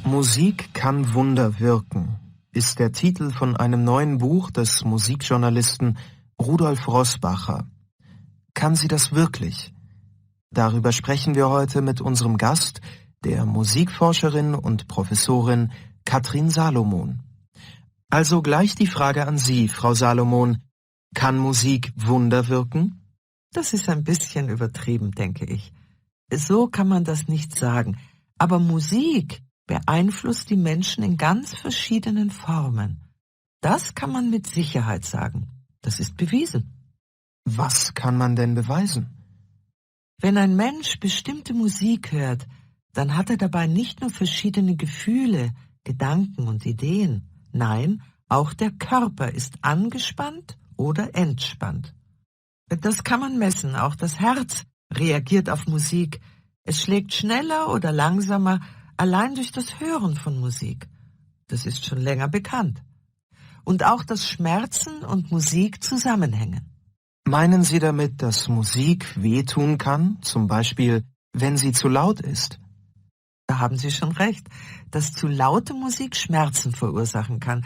Musik kann Wunder wirken, ist der Titel von einem neuen Buch des Musikjournalisten Rudolf Roßbacher. Kann sie das wirklich? Darüber sprechen wir heute mit unserem Gast, der Musikforscherin und Professorin Katrin Salomon. Also gleich die Frage an Sie, Frau Salomon. Kann Musik Wunder wirken? Das ist ein bisschen übertrieben, denke ich. So kann man das nicht sagen. Aber Musik beeinflusst die Menschen in ganz verschiedenen Formen. Das kann man mit Sicherheit sagen. Das ist bewiesen. Was kann man denn beweisen? Wenn ein Mensch bestimmte Musik hört, dann hat er dabei nicht nur verschiedene Gefühle, Gedanken und Ideen. Nein, auch der Körper ist angespannt oder entspannt. Das kann man messen. Auch das Herz reagiert auf Musik. Es schlägt schneller oder langsamer, allein durch das Hören von Musik. Das ist schon länger bekannt. Und auch, dass Schmerzen und Musik zusammenhängen. Meinen Sie damit, dass Musik wehtun kann, zum Beispiel, wenn sie zu laut ist? Da haben Sie schon recht, dass zu laute Musik Schmerzen verursachen kann.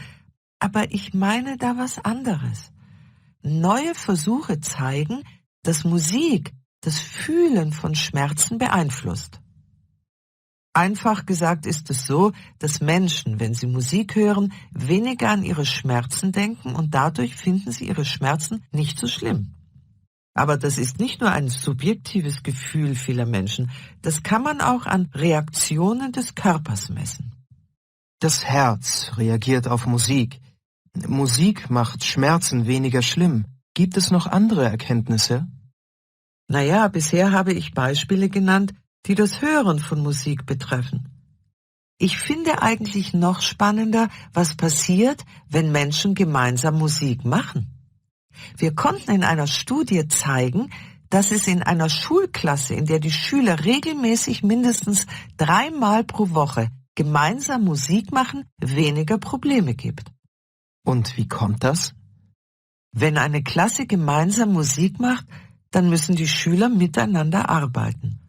Aber ich meine da was anderes. Neue Versuche zeigen, dass Musik das Fühlen von Schmerzen beeinflusst. Einfach gesagt ist es so, dass Menschen, wenn sie Musik hören, weniger an ihre Schmerzen denken und dadurch finden sie ihre Schmerzen nicht so schlimm. Aber das ist nicht nur ein subjektives Gefühl vieler Menschen, das kann man auch an Reaktionen des Körpers messen. Das Herz reagiert auf Musik. Musik macht Schmerzen weniger schlimm. Gibt es noch andere Erkenntnisse? Naja, bisher habe ich Beispiele genannt, die das Hören von Musik betreffen. Ich finde eigentlich noch spannender, was passiert, wenn Menschen gemeinsam Musik machen. Wir konnten in einer Studie zeigen, dass es in einer Schulklasse, in der die Schüler regelmäßig mindestens 3-mal pro Woche gemeinsam Musik machen, weniger Probleme gibt. Und wie kommt das? Wenn eine Klasse gemeinsam Musik macht, dann müssen die Schüler miteinander arbeiten.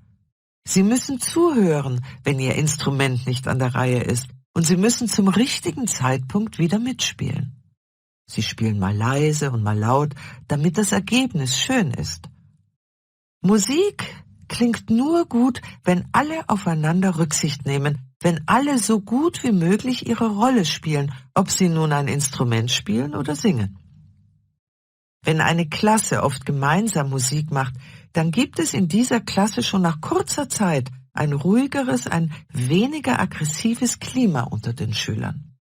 Sie müssen zuhören, wenn ihr Instrument nicht an der Reihe ist, und sie müssen zum richtigen Zeitpunkt wieder mitspielen. Sie spielen mal leise und mal laut, damit das Ergebnis schön ist. Musik klingt nur gut, wenn alle aufeinander Rücksicht nehmen, wenn alle so gut wie möglich ihre Rolle spielen, ob sie nun ein Instrument spielen oder singen. Wenn eine Klasse oft gemeinsam Musik macht, dann gibt es in dieser Klasse schon nach kurzer Zeit ein ruhigeres, ein weniger aggressives Klima unter den Schülern.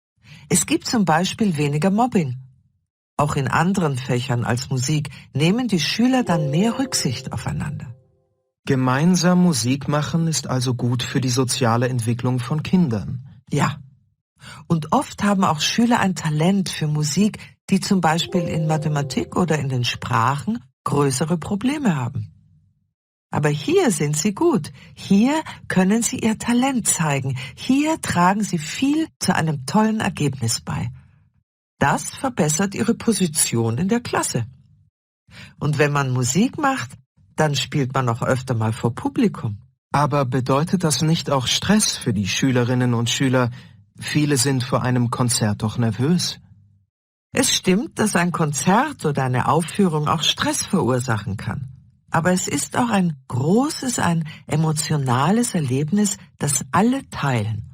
Es gibt zum Beispiel weniger Mobbing. Auch in anderen Fächern als Musik nehmen die Schüler dann mehr Rücksicht aufeinander. Gemeinsam Musik machen ist also gut für die soziale Entwicklung von Kindern. Ja. Und oft haben auch Schüler ein Talent für Musik, die zum Beispiel in Mathematik oder in den Sprachen größere Probleme haben. Aber hier sind sie gut. Hier können sie ihr Talent zeigen. Hier tragen sie viel zu einem tollen Ergebnis bei. Das verbessert ihre Position in der Klasse. Und wenn man Musik macht, dann spielt man auch öfter mal vor Publikum. Aber bedeutet das nicht auch Stress für die Schülerinnen und Schüler? Viele sind vor einem Konzert doch nervös. Es stimmt, dass ein Konzert oder eine Aufführung auch Stress verursachen kann. Aber es ist auch ein großes, ein emotionales Erlebnis, das alle teilen.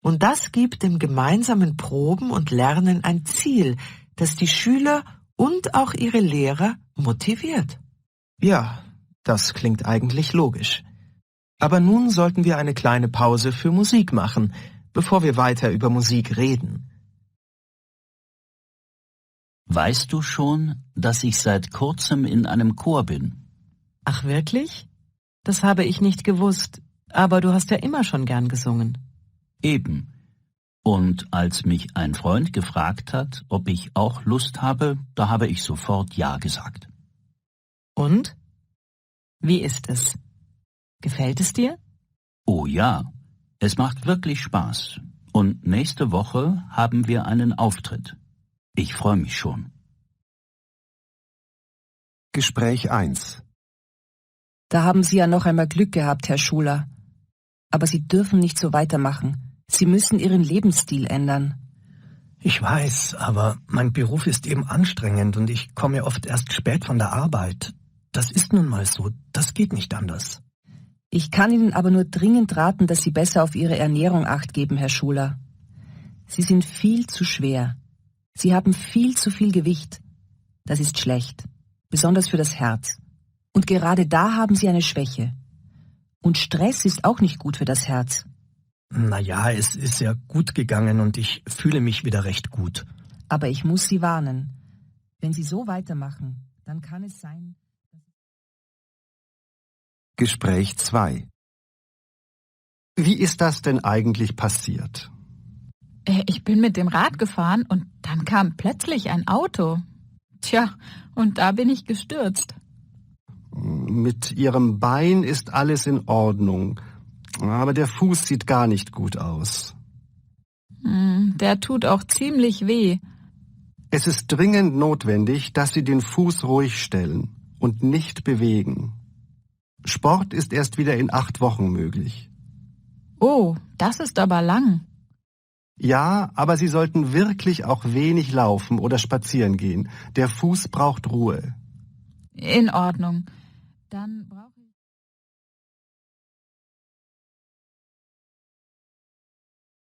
Und das gibt dem gemeinsamen Proben und Lernen ein Ziel, das die Schüler und auch ihre Lehrer motiviert. Ja, das klingt eigentlich logisch. Aber nun sollten wir eine kleine Pause für Musik machen, bevor wir weiter über Musik reden. Weißt du schon, dass ich seit kurzem in einem Chor bin? Ach wirklich? Das habe ich nicht gewusst, aber du hast ja immer schon gern gesungen. Eben. Und als mich ein Freund gefragt hat, ob ich auch Lust habe, da habe ich sofort Ja gesagt. Und? Wie ist es? Gefällt es dir? Oh ja, es macht wirklich Spaß. Und nächste Woche haben wir einen Auftritt. Ich freue mich schon. Gespräch 1. Da haben Sie ja noch einmal Glück gehabt, Herr Schuler. Aber Sie dürfen nicht so weitermachen. Sie müssen Ihren Lebensstil ändern. Ich weiß, aber mein Beruf ist eben anstrengend und ich komme oft erst spät von der Arbeit. Das ist nun mal so, das geht nicht anders. Ich kann Ihnen aber nur dringend raten, dass Sie besser auf Ihre Ernährung Acht geben, Herr Schuler. Sie sind viel zu schwer. Sie haben viel zu viel Gewicht. Das ist schlecht, besonders für das Herz. Und gerade da haben Sie eine Schwäche. Und Stress ist auch nicht gut für das Herz. Naja, es ist ja gut gegangen und ich fühle mich wieder recht gut. Aber ich muss Sie warnen. Wenn Sie so weitermachen, dann kann es sein... Gespräch 2. Wie ist das denn eigentlich passiert? Ich bin mit dem Rad gefahren und dann kam plötzlich ein Auto. Tja, und da bin ich gestürzt. Mit Ihrem Bein ist alles in Ordnung, aber der Fuß sieht gar nicht gut aus. Der tut auch ziemlich weh. Es ist dringend notwendig, dass Sie den Fuß ruhig stellen und nicht bewegen. Sport ist erst wieder in 8 Wochen möglich. Oh, das ist aber lang. Ja, aber Sie sollten wirklich auch wenig laufen oder spazieren gehen. Der Fuß braucht Ruhe. In Ordnung. Dann